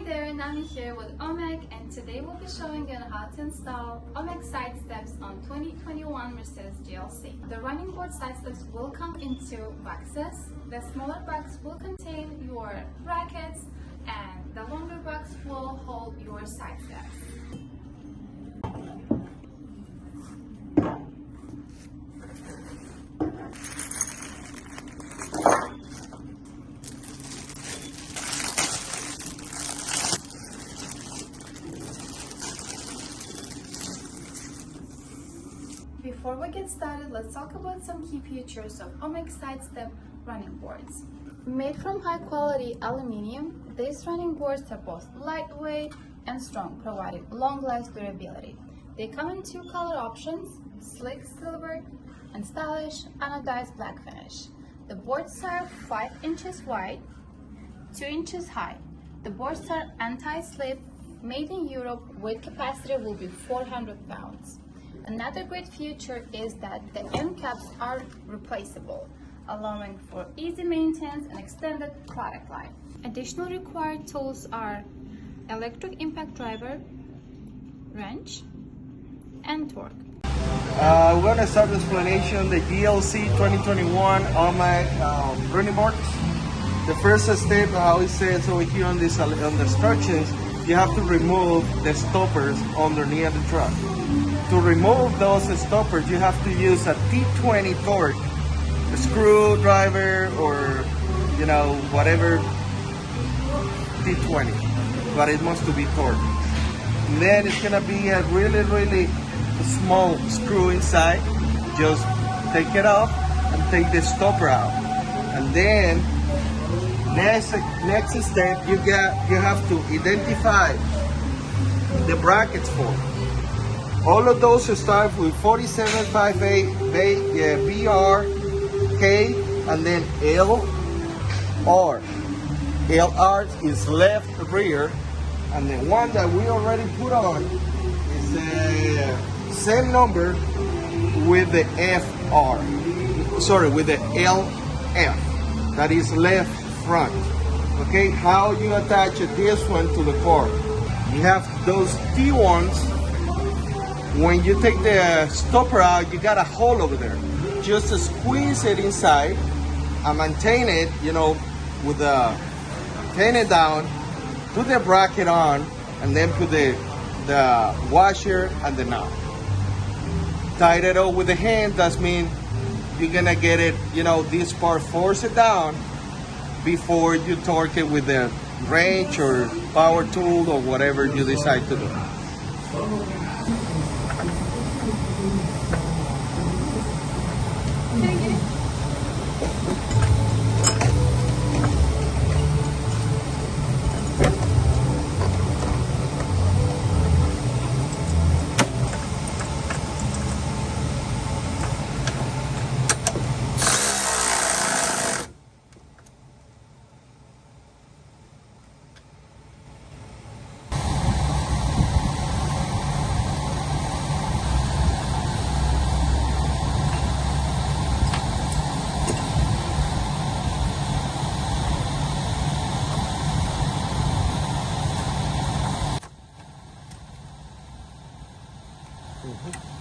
there, and I'm here with OMAC, and today we'll be showing you how to install OMAC side steps on 2021 Mercedes GLC. The running board side steps will come in two boxes. The smaller box will contain your brackets and the longer box will hold your side steps. Before we get started, let's talk about some key features of OMAC side step running boards. Made from high quality aluminum, these running boards are both lightweight and strong, providing long life durability. They come in two color options, sleek silver and stylish anodized black finish. The boards are 5 inches wide, 2 inches high. The boards are anti-slip, made in Europe, weight capacity will be 400 pounds. Another great feature is that the end caps are replaceable, allowing for easy maintenance and extended product life. Additional required tools are electric impact driver, wrench, and torque. We're going to start the explanation the GLC 2021 OMAC running boards. The first step, how it says over here on the instructions, you have to remove the stoppers underneath the truck. To remove those stoppers, you have to use a T20 torque, a screwdriver, or whatever T20, but it must be torque. And then it's gonna be a really small screw inside. Just take it off and take the stopper out, and then next step you have to identify the brackets for. All of those start with 4758 BR, K, and then L, R. LR is left rear, and the one that we already put on is the same number with the FR. Sorry, with the LF. That is left front. Okay, how you attach this one to the car? You have those T1s. When you take the stopper out, you got a hole over there. Just squeeze it inside and maintain it, with the pin it down, put the bracket on, and then put the washer and the knob. Tie it up with the hand. That means you're gonna get it, this part, force it down before you torque it with the wrench or power tool or whatever you decide to do. Mm-hmm.